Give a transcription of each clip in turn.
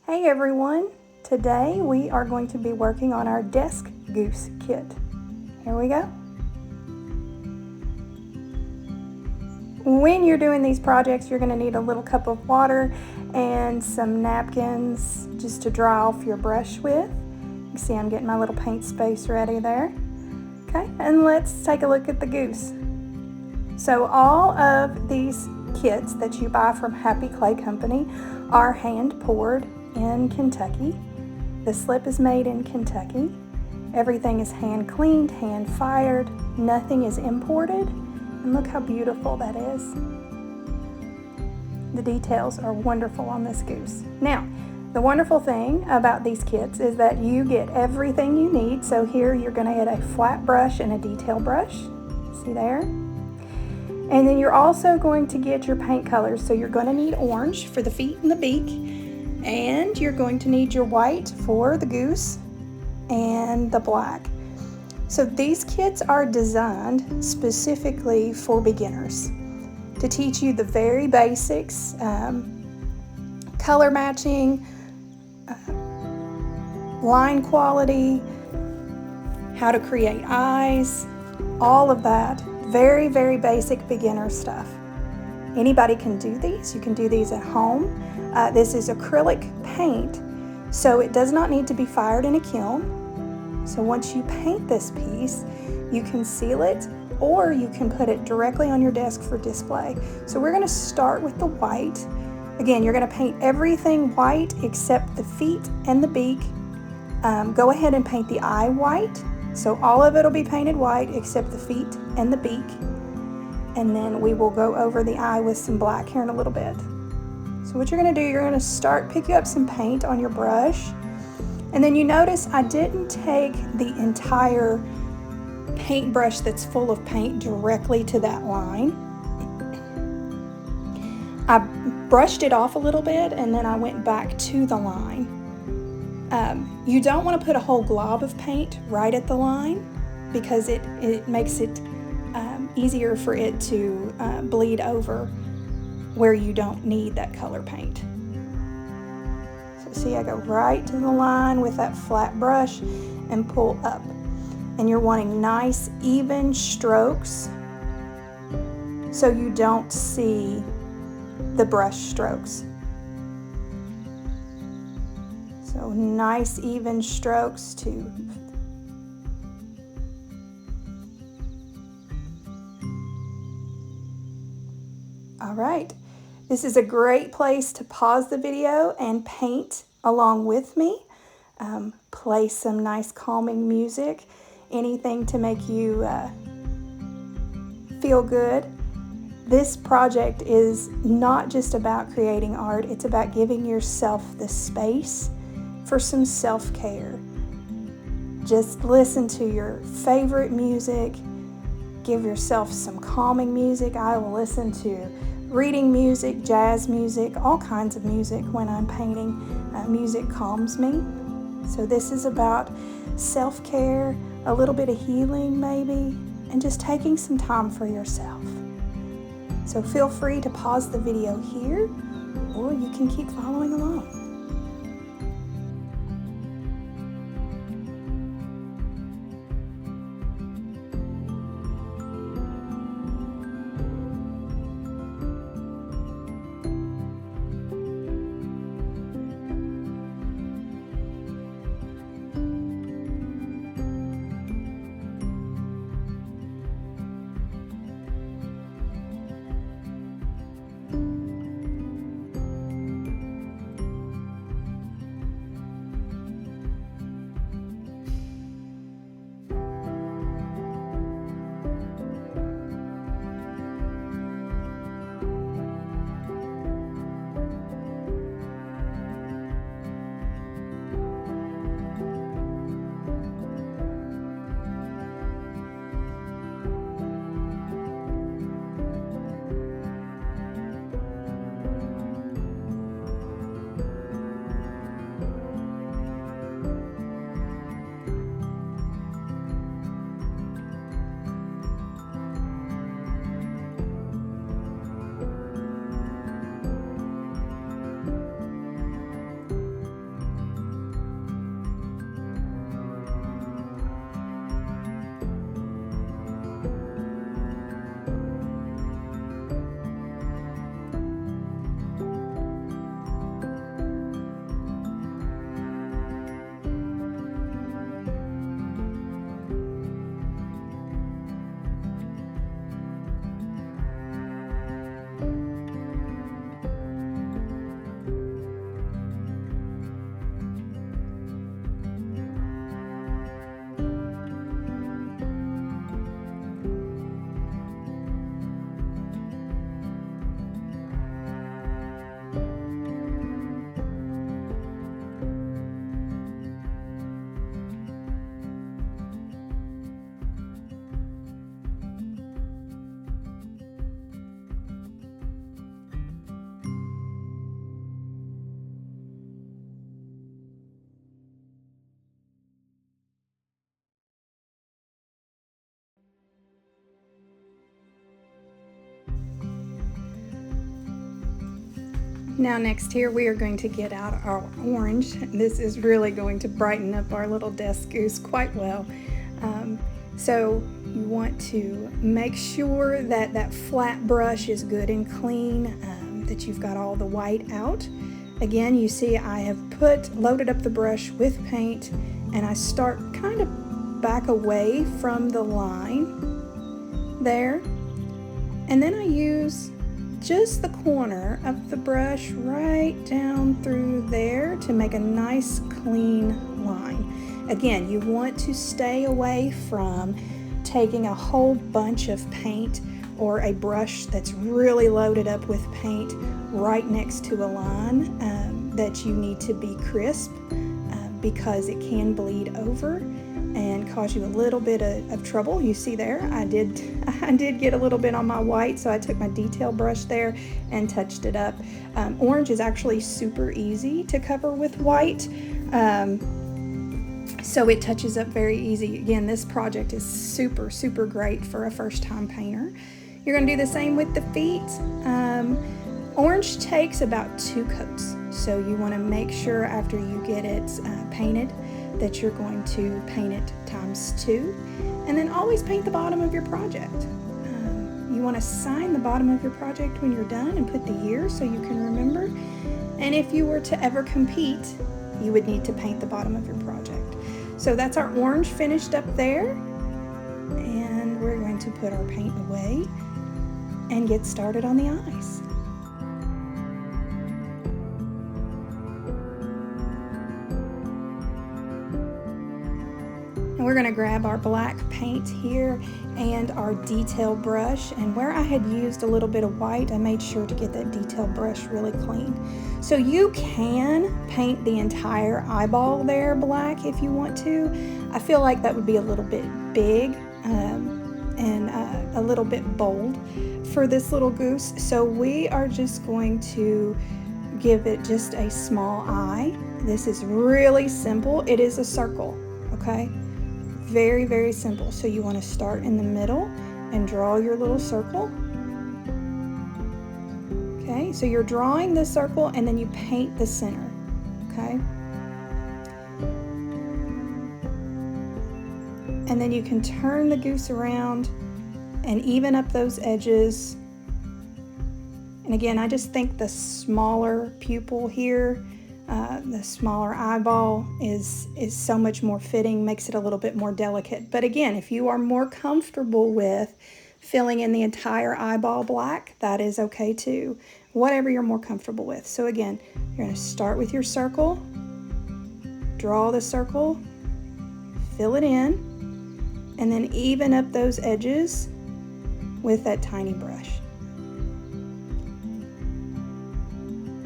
Hey everyone! Today we are going to be working on our desk goose kit. Here we go. When you're doing these projects, you're going to need a little cup of water and some napkins just to dry off your brush with. You see I'm getting my little paint space ready there. Okay, and let's take a look at the goose. So all of these kits that you buy from Happy Clay Company are hand poured in Kentucky. The slip is made in Kentucky. Everything is hand cleaned, hand fired. Nothing is imported. And look how beautiful that is. The details are wonderful on this goose. Now, the wonderful thing about these kits is that you get everything you need. So here you're going to get a flat brush and a detail brush. See there? And then you're also going to get your paint colors. So you're going to need orange for the feet and the beak. And you're going to need your white for the goose and the black. So these kits are designed specifically for beginners to teach you the very basics, color matching, line quality, how to create eyes, all of that. Very, very basic beginner stuff. Anybody can do these. You can do these at home. This is acrylic paint, so it does not need to be fired in a kiln. So once you paint this piece, you can seal it or you can put it directly on your desk for display. So we're going to start with the white. Again, you're going to paint everything white except the feet and the beak. Go ahead and paint the eye white. So all of it will be painted white except the feet and the beak. And then we will go over the eye with some black here in a little bit. So what you're going to do, you're going to pick up some paint on your brush. And then you notice I didn't take the entire paintbrush that's full of paint directly to that line. I brushed it off a little bit and then I went back to the line. You don't want to put a whole glob of paint right at the line because it makes it easier for it to bleed over where you don't need that color paint. So see, I go right to the line with that flat brush and pull up. And you're wanting nice, even strokes so you don't see the brush strokes. So nice, even strokes too. All right, this is a great place to pause the video and paint along with me. Play some nice calming music, anything to make you feel good. This project is not just about creating art, it's about giving yourself the space for some self-care. Just listen to your favorite music, give yourself some calming music. I will listen to reading music, jazz music, all kinds of music when I'm painting. Music calms me. So this is about self-care, a little bit of healing maybe, and just taking some time for yourself. So feel free to pause the video here, or you can keep following along. Now next here we are going to get out our orange. This is really going to brighten up our little desk goose quite well. So you want to make sure that that flat brush is good and clean, that you've got all the white out. Again, you see I have loaded up the brush with paint, and I start kind of back away from the line there. And then I use just the corner of the brush right down through there to make a nice clean line. Again, you want to stay away from taking a whole bunch of paint or a brush that's really loaded up with paint right next to a line that you need to be crisp, because it can bleed over and cause you a little bit of trouble. You see there, I did get a little bit on my white, so I took my detail brush there and touched it up. Orange is actually super easy to cover with white, so it touches up very easy. Again, this project is super, super great for a first-time painter. You're going to do the same with the feet. Orange takes about 2 coats, so you want to make sure after you get it painted that you're going to paint it times 2, and then always paint the bottom of your project. You want to sign the bottom of your project when you're done and put the year so you can remember. And if you were to ever compete, you would need to paint the bottom of your project. So that's our orange finished up there, and we're going to put our paint away and get started on the eyes. And we're going to grab our black paint here and our detail brush, and where I had used a little bit of white, I made sure to get that detail brush really clean. So you can paint the entire eyeball there black if you want to. I feel like that would be a little bit big and a little bit bold for this little goose. So we are just going to give it just a small eye. This is really simple. It is a circle, okay? Very, very simple. So you want to start in the middle and draw your little circle. Okay, so you're drawing the circle and then you paint the center, okay? And then you can turn the goose around and even up those edges. And again, I just think the smaller pupil here, the smaller eyeball is so much more fitting, makes it a little bit more delicate. But again, if you are more comfortable with filling in the entire eyeball black, that is okay too. Whatever you're more comfortable with. So again, you're going to start with your circle, draw the circle, fill it in, and then even up those edges with that tiny brush.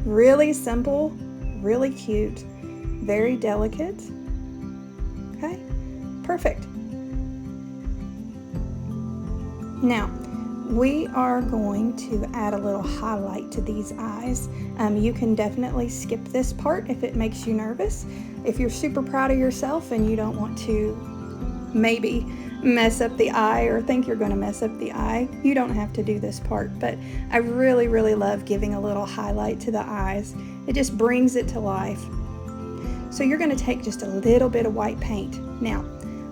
Really simple, really cute, very delicate. Okay, perfect. Now, we are going to add a little highlight to these eyes. You can definitely skip this part if it makes you nervous. If you're super proud of yourself and you don't want to maybe mess up the eye or think you're going to mess up the eye, you don't have to do this part. But I really, really love giving a little highlight to the eyes. It just brings it to life. So you're going to take just a little bit of white paint. Now,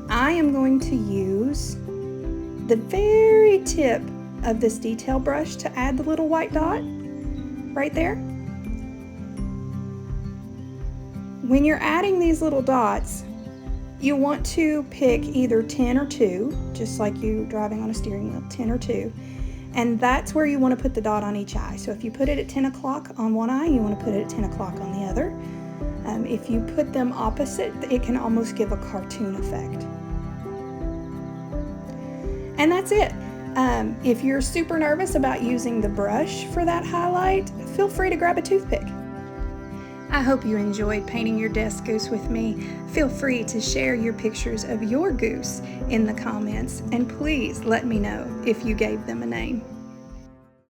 I am going to use the very tip of this detail brush to add the little white dot right there. When you're adding these little dots, you want to pick either 10 or 2, just like you driving on a steering wheel, 10 or 2. And that's where you want to put the dot on each eye. So if you put it at 10 o'clock on one eye, you want to put it at 10 o'clock on the other. If you put them opposite, it can almost give a cartoon effect. And that's it. If you're super nervous about using the brush for that highlight, feel free to grab a toothpick. I hope you enjoyed painting your desk goose with me. Feel free to share your pictures of your goose in the comments, and please let me know if you gave them a name.